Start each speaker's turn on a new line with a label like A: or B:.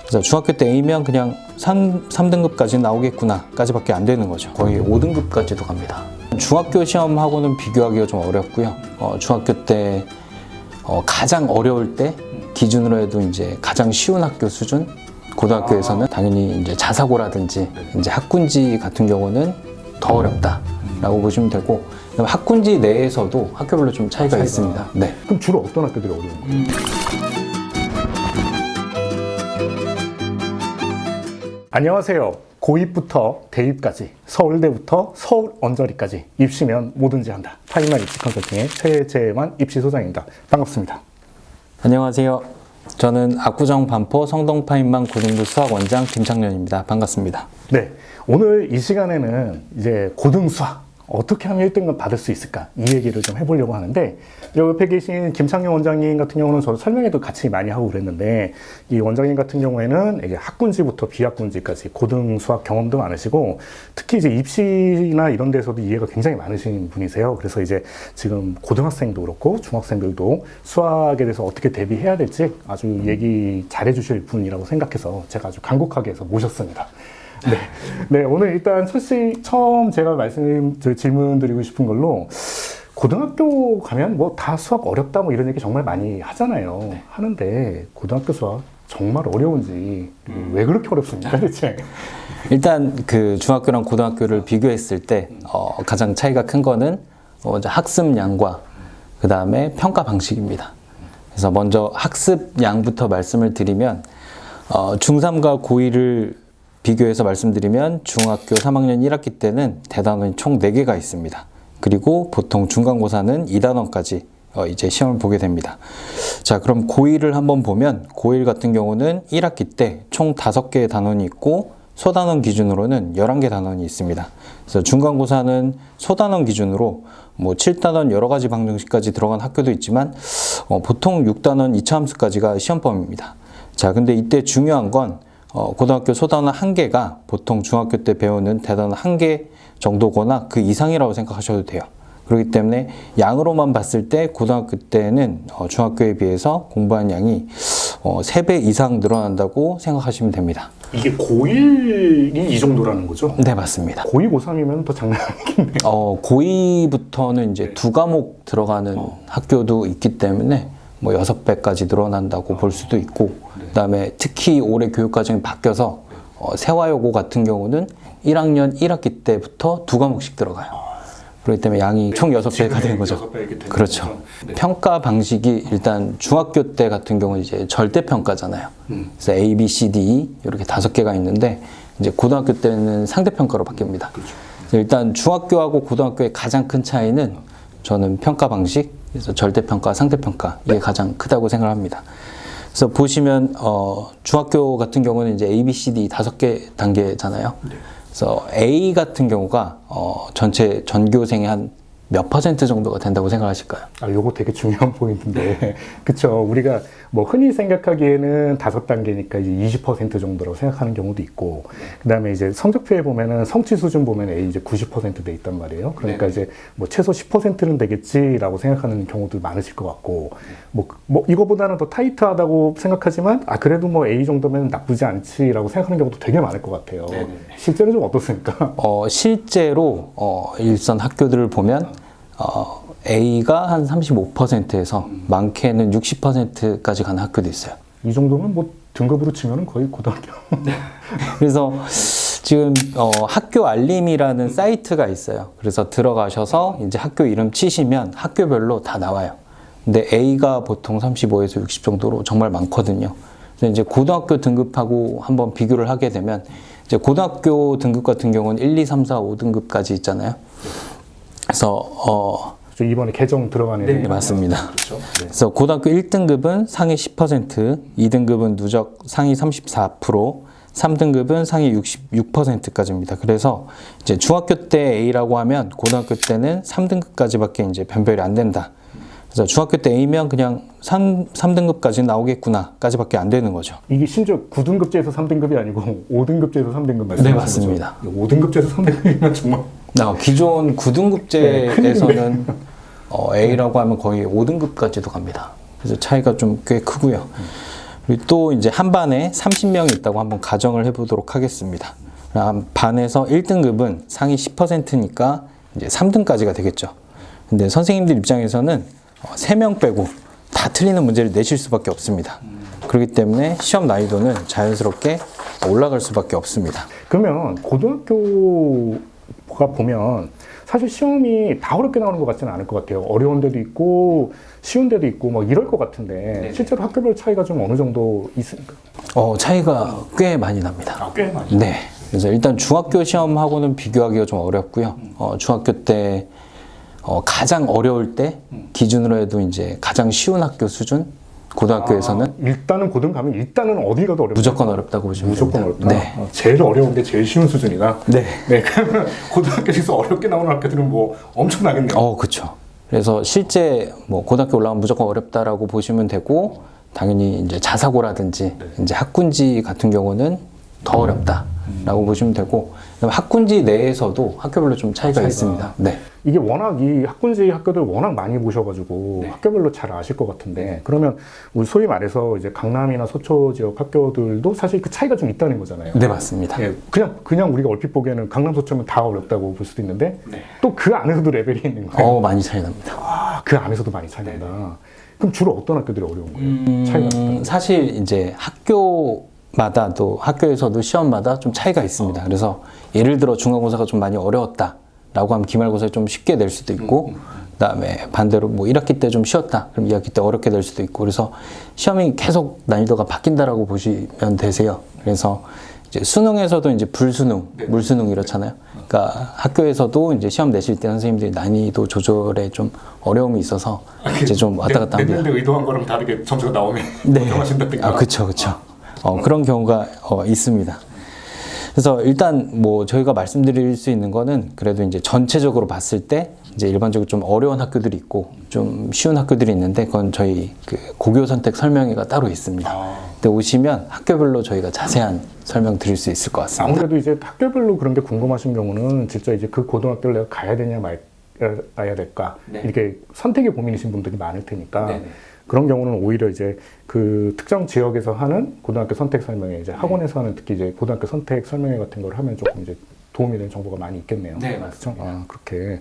A: 그래서 중학교 때 A면 그냥 3등급까지 나오겠구나 까지밖에 안 되는 거죠. 거의 5등급까지도 갑니다. 중학교 시험하고는 비교하기가 좀 어렵고요. 중학교 때 가장 어려울 때 기준으로 해도 이제 가장 쉬운 학교 수준, 고등학교에서는 당연히 이제 자사고라든지 이제 학군지 같은 경우는 더 어렵다라고 보시면 되고, 학군지 내에서도 학교별로 좀 차이가 있습니다. 네.
B: 그럼 주로 어떤 학교들이 어려운 거예요? 안녕하세요. 고2부터 대입까지, 서울대부터 서울 언저리까지 입시면 뭐든지 한다. 파인만 입시 컨설팅의 최재만 입시 소장입니다. 반갑습니다.
A: 안녕하세요. 저는 압구정 반포 성동파인만 고등부 수학원장 김창년입니다. 반갑습니다.
B: 네, 오늘 이 시간에는 이제 고등수학 어떻게 하면 1등급 받을 수 있을까, 이 얘기를 좀 해보려고 하는데, 옆에 계신 김창년 원장님 같은 경우는 저도 설명회도 같이 많이 하고 그랬는데, 이 원장님 같은 경우에는 이게 학군지부터 비학군지까지 고등 수학 경험도 많으시고, 특히 이제 입시나 이런 데서도 이해가 굉장히 많으신 분이세요. 그래서 이제 지금 고등학생도 그렇고 중학생들도 수학에 대해서 어떻게 대비해야 될지 아주 얘기 잘해 주실 분이라고 생각해서 제가 아주 간곡하게 해서 모셨습니다. 네, 오늘 일단 처음 제가 질문 드리고 싶은 걸로, 고등학교 가면 뭐 다 수학 어렵다 뭐 이런 얘기 정말 많이 하잖아요. 하는데 고등학교 수학 정말 어려운지, 왜 그렇게 어렵습니까 대체?
A: 일단 그 중학교랑 고등학교를 비교했을 때 가장 차이가 큰 거는 이제 학습량과 그 다음에 평가 방식입니다. 그래서 먼저 학습량부터 말씀을 드리면, 중3과 고2를 비교해서 말씀드리면 중학교 3학년 1학기 때는 대단원이 총 4개가 있습니다. 그리고 보통 중간고사는 2단원까지 이제 시험을 보게 됩니다. 자, 그럼 고1을 한번 보면, 고1 같은 경우는 1학기 때 총 5개의 단원이 있고 소단원 기준으로는 11개 단원이 있습니다. 그래서 중간고사는 소단원 기준으로 뭐 7단원 여러 가지 방정식까지 들어간 학교도 있지만 보통 6단원 2차 함수까지가 시험범위입니다. 자, 근데 이때 중요한 건 고등학교 소단원 1개가 보통 중학교 때 배우는 대단원 1개 정도거나 그 이상이라고 생각하셔도 돼요. 그렇기 때문에 양으로만 봤을 때 고등학교 때는 중학교에 비해서 공부한 양이 3배 이상 늘어난다고 생각하시면 됩니다.
B: 이게 고1이 이 정도라는 거죠?
A: 네, 맞습니다.
B: 고2, 고3이면 더 장난 아니겠네요.
A: 고2부터는 이제 2과목 들어가는 학교도 있기 때문에 뭐 6배까지 늘어난다고 볼 수도 있고, 그다음에 특히 올해 교육과정이 바뀌어서 세화여고 같은 경우는 1학년 1학기 때부터 2과목씩 들어가요. 그렇기 때문에 양이 총 6배가 되는 거죠. 그렇죠.
B: 네.
A: 평가 방식이 일단 중학교 때 같은 경우는 이제 절대평가잖아요. 그래서 A, B, C, D, E 이렇게 5개가 있는데, 이제 고등학교 때는 상대평가로 바뀝니다.
B: 그렇죠.
A: 일단 중학교하고 고등학교의 가장 큰 차이는 저는 평가 방식, 그래서 절대평가, 상대평가, 이게 가장 크다고 생각합니다. 그래서 보시면 중학교 같은 경우는 이제 A, B, C, D 5개 단계잖아요. 그래서 A 같은 경우가 전체 전교생의 한 몇 퍼센트 정도가 된다고 생각하실까요?
B: 요거 되게 중요한 포인트인데, 그쵸. 우리가 뭐 흔히 생각하기에는 5단계니까 이제 20% 정도라고 생각하는 경우도 있고, 그 다음에 이제 성적표에 보면은 성취 수준 보면 A 이제 90% 돼 있단 말이에요. 그러니까 이제 뭐 최소 10%는 되겠지라고 생각하는 경우도 많으실 것 같고, 뭐 이거보다는 더 타이트하다고 생각하지만, 그래도 뭐 A 정도면 나쁘지 않지라고 생각하는 경우도 되게 많을 것 같아요. 실제로 좀 어떻습니까?
A: 실제로 일선 학교들을 보면 A가 한 35%에서 많게는 60%까지 가는 학교도 있어요.
B: 이 정도면 뭐 등급으로 치면 거의 고등학교.
A: 그래서 지금 학교 알림이라는 사이트가 있어요. 그래서 들어가셔서 이제 학교 이름 치시면 학교별로 다 나와요. 근데 A가 보통 35에서 60 정도로 정말 많거든요. 그래서 이제 고등학교 등급하고 한번 비교를 하게 되면, 이제 고등학교 등급 같은 경우는 1, 2, 3, 4, 5등급까지 있잖아요. 그래서
B: 이번에 개정 들어가는.
A: 네, 맞습니다.
B: 그렇죠.
A: 그래서 고등학교 1등급은 상위 10%, 2등급은 누적 상위 34%, 3등급은 상위 66%까지입니다. 그래서 이제 중학교 때 A라고 하면 고등학교 때는 3등급까지밖에 이제 변별이 안 된다. 그래서 중학교 때 A면 그냥 3등급까지 나오겠구나까지밖에 안 되는 거죠.
B: 이게 심지어 9등급제에서 3등급이 아니고 5등급제에서 3등급 말씀하시는
A: 네, 맞습니다.
B: 거죠? 5등급제에서 3등급이면 정말.
A: 기존 9등급제에서는 A라고 하면 거의 5등급까지도 갑니다. 그래서 차이가 좀 꽤 크고요. 그리고 또 이제 한 반에 30명이 있다고 한번 가정을 해보도록 하겠습니다. 반에서 1등급은 상위 10%니까 이제 3등까지가 되겠죠. 근데 선생님들 입장에서는 3명 빼고 다 틀리는 문제를 내실 수밖에 없습니다. 그렇기 때문에 시험 난이도는 자연스럽게 올라갈 수밖에 없습니다.
B: 그러면 고등학교가 보면 사실 시험이 다 어렵게 나오는 것 같지는 않을 것 같아요. 어려운 데도 있고 쉬운 데도 있고 막 이럴 것 같은데 실제로 학교별 차이가 좀 어느 정도 있습니까?
A: 차이가 꽤 많이 납니다.
B: 꽤 많이.
A: 네. 그래서 일단 중학교 시험하고는 비교하기가 좀 어렵고요. 중학교 때 가장 어려울 때 기준으로 해도 이제 가장 쉬운 학교 수준, 고등학교에서는
B: 일단은 고등 가면 일단은 어디 가도 어렵다.
A: 무조건 어렵다고 보시면
B: 무조건
A: 됩니다.
B: 어렵다.
A: 네.
B: 제일 어려운 게 제일 쉬운 수준이다.
A: 네.
B: 네. 그러면 고등학교에서 어렵게 나오는 학교들은 뭐 엄청나겠네요.
A: 그렇죠. 그래서 실제 뭐 고등학교 올라가면 무조건 어렵다라고 보시면 되고, 당연히 이제 자사고라든지 이제 학군지 같은 경우는 더 어렵다라고 보시면 되고, 그다음에 학군지 내에서도 학교별로 좀 차이가 있습니다. 네.
B: 이게 워낙 이 학군지 학교들 워낙 많이 보셔가지고 학교별로 잘 아실 것 같은데 그러면 우리 소위 말해서 이제 강남이나 서초 지역 학교들도 사실 그 차이가 좀 있다는 거잖아요.
A: 네, 맞습니다.
B: 예, 그냥 우리가 얼핏 보기에는 강남 서초면 다 어렵다고 볼 수도 있는데 또 그 안에서도 레벨이 있는 거예요.
A: 많이 차이 납니다.
B: 그 안에서도 많이 차이 난다. 그럼 주로 어떤 학교들이 어려운 거예요? 차이가 난다.
A: 사실 이제 학교마다 또 학교에서도 시험마다 좀 차이가 있습니다. 그래서 예를 들어 중간고사가 좀 많이 어려웠다라고 하면 기말고사에 좀 쉽게 낼 수도 있고, 그다음에 반대로 뭐 1학기 때 좀 쉬웠다 그럼 2학기 때 어렵게 낼 수도 있고, 그래서 시험이 계속 난이도가 바뀐다라고 보시면 되세요. 그래서 이제 수능에서도 이제 불수능, 물수능 이렇잖아요. 그러니까 학교에서도 이제 시험 내실 때 선생님들이 난이도 조절에 좀 어려움이 있어서 이제 좀 왔다 갔다 합니다.
B: 냈는데 의도한 거랑 다르게 점수가 나오면 걱정하신다든가.
A: 그렇죠. 그런 경우가 있습니다. 그래서 일단 뭐 저희가 말씀드릴 수 있는 거는 그래도 이제 전체적으로 봤을 때 이제 일반적으로 좀 어려운 학교들이 있고 좀 쉬운 학교들이 있는데, 그건 저희 그 고교 선택 설명회가 따로 있습니다. 그때 오시면 학교별로 저희가 자세한 설명 드릴 수 있을 것 같습니다.
B: 아무래도 이제 학교별로 그런 게 궁금하신 경우는 진짜 이제 그 고등학교를 내가 가야 되냐 말아야 될까 이렇게 선택의 고민이신 분들이 많을 테니까 그런 경우는 오히려 이제 그 특정 지역에서 하는 고등학교 선택 설명회, 이제 학원에서 하는 특히 이제 고등학교 선택 설명회 같은 걸 하면 조금 이제 도움이 되는 정보가 많이 있겠네요.
A: 네, 맞습니다.
B: 그렇죠? 그렇게.